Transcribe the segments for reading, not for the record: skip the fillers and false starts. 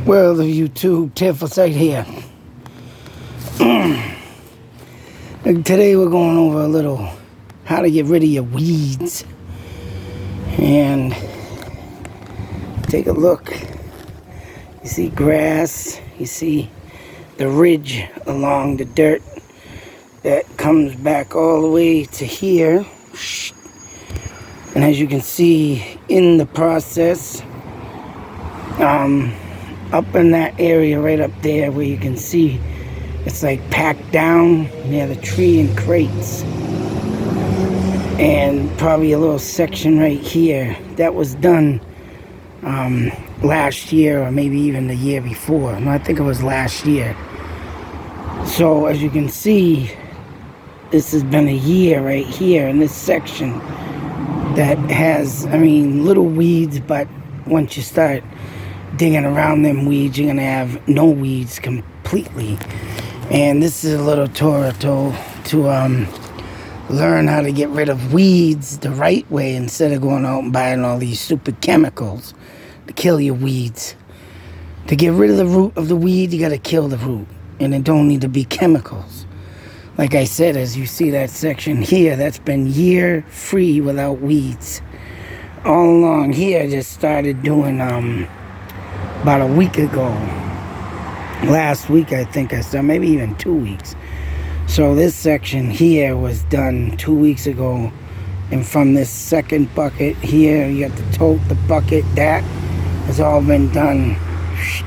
World of YouTube, Tifflesite here. Today we're going over a little how to get rid of your weeds. And take a look. You see grass, you see the ridge along the dirt that comes back all the way to here. And as you can see in the process, up in that area right up there where you can see it's like packed down near the tree and crates, and probably a little section right here that was done last year or maybe even the year before. No, I think it was last year. So as you can see, this has been a year right here in this section that has, I mean, little weeds, but once you start digging around them weeds, you're gonna have no weeds completely. And this is a little tutorial to learn how to get rid of weeds the right way instead of going out and buying all these stupid chemicals to kill your weeds. To get rid of the root of the weed, you gotta kill the root, and it don't need to be chemicals. Like I said, as you see that section here, that's been year free without weeds. All along here, I just started doing about a week ago. Last week, I think I started, maybe even 2 weeks. So this section here was done 2 weeks ago. And from this second bucket here, you got the tote, the bucket, that has all been done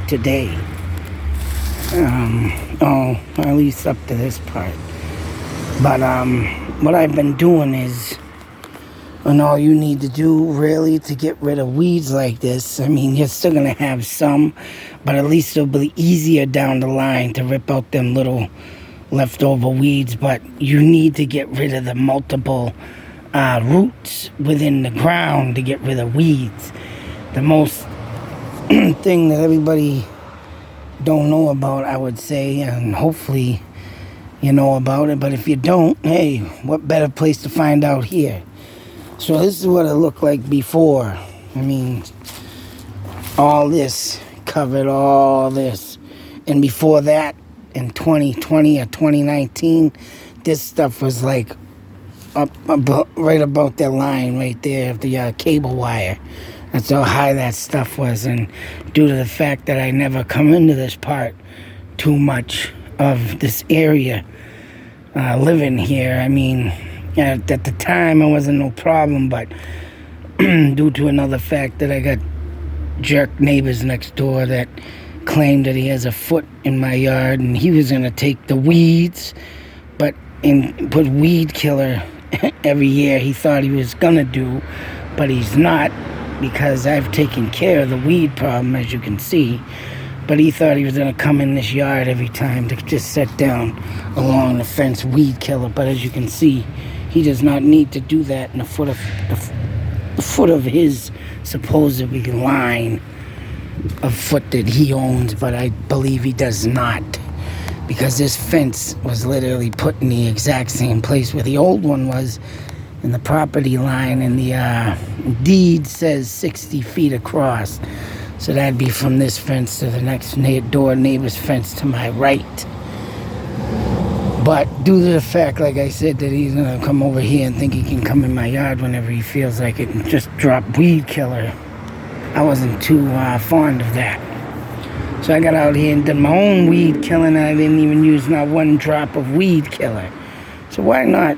today. Oh, at least up to this part. But what I've been doing is, and all you need to do really to get rid of weeds like this, I mean, you're still gonna have some, but at least it'll be easier down the line to rip out them little leftover weeds. But you need to get rid of the multiple roots within the ground to get rid of weeds. The most thing that everybody don't know about, I would say, and hopefully you know about it, but if you don't, hey, what better place to find out here? So this is what it looked like before. I mean, all this covered all this. And before that, in 2020 or 2019, this stuff was like right about that line right there of the cable wire. That's how high that stuff was. And due to the fact that I never come into this part too much of this area living here, I mean, at the time, it wasn't no problem, but due to another fact that I got jerk neighbors next door that claimed that he has a foot in my yard, and he was going to take the weeds, and put weed killer every year. He thought he was going to do, but he's not, because I've taken care of the weed problem, as you can see. But he thought he was going to come in this yard every time to just set down along the fence weed killer. But as you can see, he does not need to do that in the foot of his supposedly line of foot that he owns, but I believe he does not, because this fence was literally put in the exact same place where the old one was in the property line, and the deed says 60 feet across. So that'd be from this fence to the next door neighbor's fence to my right. But due to the fact, like I said, that he's going to come over here and think he can come in my yard whenever he feels like it and just drop weed killer, I wasn't too fond of that. So I got out here and did my own weed killing, and I didn't even use not one drop of weed killer. So why not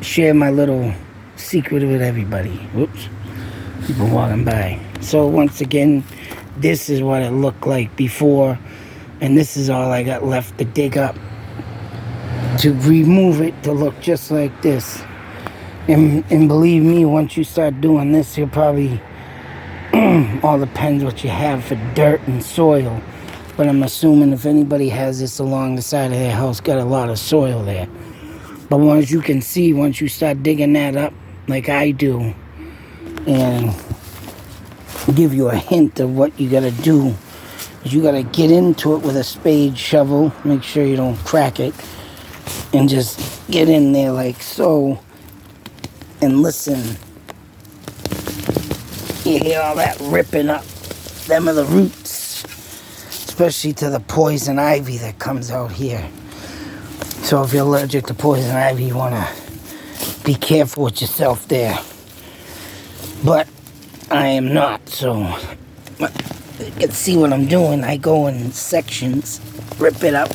share my little secret with everybody? Whoops. People walking by. So once again, this is what it looked like before, and this is all I got left to dig up to remove it to look just like this. And believe me, once you start doing this, you'll probably all depends what you have for dirt and soil, but I'm assuming if anybody has this along the side of their house, got a lot of soil there. But once you can see, once you start digging that up like I do, and give you a hint of what you gotta do, is you gotta get into it with a spade shovel, make sure you don't crack it, and just get in there like so, and listen. You hear all that ripping up. Them are the roots. especially to the poison ivy that comes out here. So if you're allergic to poison ivy, you want to be careful with yourself there. But I am not, so you can see what I'm doing. I go in sections, rip it up,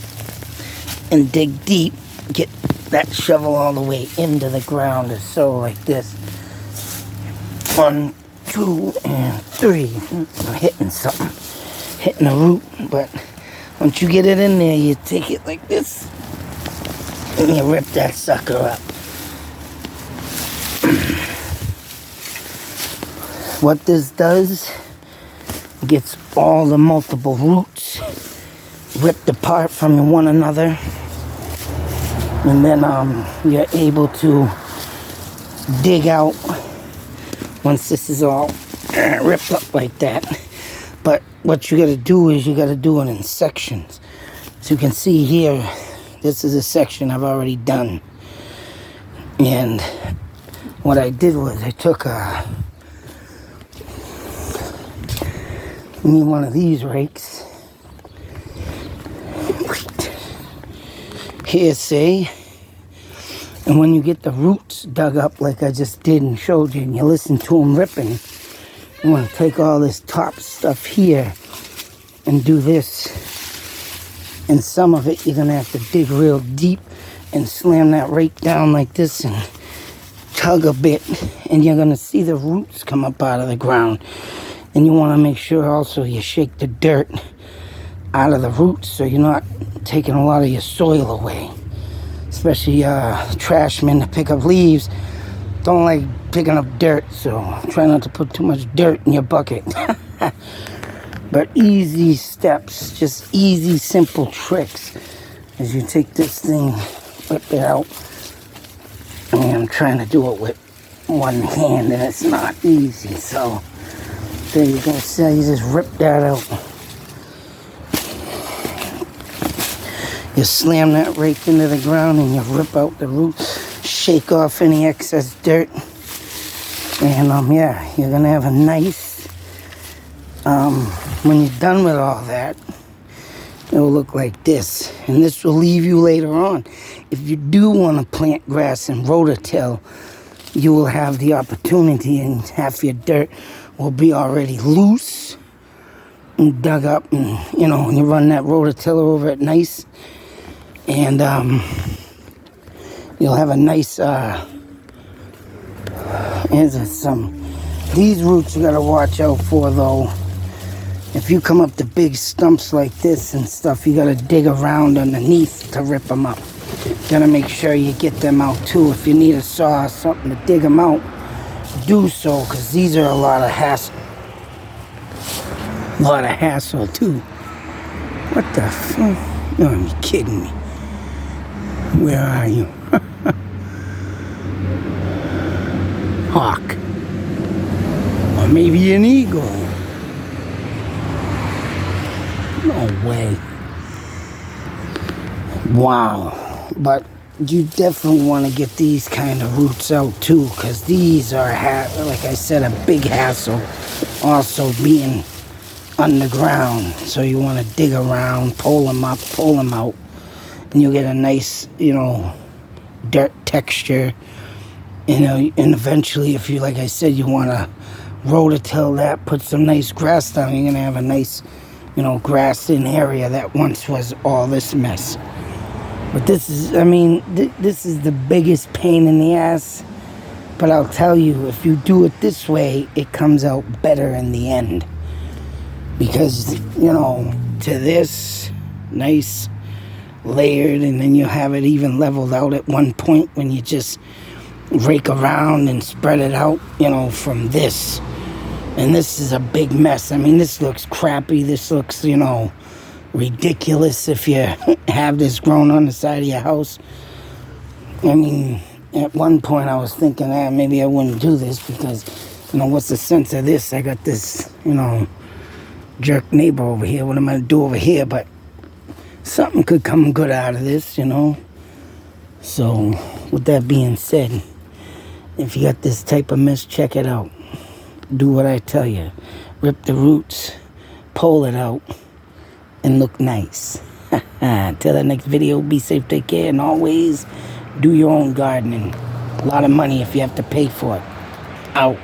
and dig deep, get that shovel all the way into the ground, so like this. 1, 2, and 3. I'm hitting something, hitting a root, but once you get it in there, you take it like this, and you rip that sucker up. What this does, gets all the multiple roots ripped apart from one another, and then you're able to dig out once this is all ripped up like that. But what you got to do is you got to do it in sections. So you can see here, this is a section I've already done, and what I did was I took one of these rakes. Here, say, and when you get the roots dug up like I just did and showed you, and you listen to them ripping, you want to take all this top stuff here and do this. And some of it you're going to have to dig real deep and slam that rake down like this and tug a bit, and you're going to see the roots come up out of the ground. And you want to make sure also you shake the dirt out of the roots so you're not taking a lot of your soil away. Especially trash men that pick up leaves don't like picking up dirt, so try not to put too much dirt in your bucket. But easy steps, just easy, simple tricks. As you take this thing, whip it out. And I'm trying to do it with one hand, and it's not easy, so there you go. So you just rip that out. You slam that rake into the ground and you rip out the roots, shake off any excess dirt, and yeah, you're gonna have a nice, when you're done with all that, it will look like this. And this will leave you later on. If you do want to plant grass and rototill, you will have the opportunity, and half your dirt will be already loose and dug up, and you run that rototiller over it nice, and you'll have a nice these roots you gotta watch out for though. If you come up to big stumps like this and stuff, you gotta dig around underneath to rip them up. You gotta make sure you get them out too. If you need a saw or something to dig them out, do so, because these are a lot of hassle. A lot of hassle too. What the fuck? No, you're kidding me. Where are you? Hawk. Or maybe an eagle. No way. Wow. But you definitely want to get these kind of roots out too, because these are, like I said, a big hassle. Also being underground, so you want to dig around, pull them up, pull them out, and you'll get a nice, dirt texture. And eventually, if you, like I said, you want to rototill that, put some nice grass down, you're gonna have a nice, grassed in area that once was all this mess. But this is, this is the biggest pain in the ass. But I'll tell you, if you do it this way, it comes out better in the end. Because, to this, nice, layered, and then you have it even leveled out at one point when you just rake around and spread it out, from this. And this is a big mess. This looks crappy. This looks, ridiculous if you have this grown on the side of your house. At one point I was thinking, maybe I wouldn't do this because, what's the sense of this? I got this, jerk neighbor over here. What am I going to do over here? But something could come good out of this, So, with that being said, if you got this type of mess, check it out. Do what I tell you. Rip the roots, pull it out, and look nice. Till the next video, be safe, take care, and always do your own gardening. A lot of money if you have to pay for it. Out.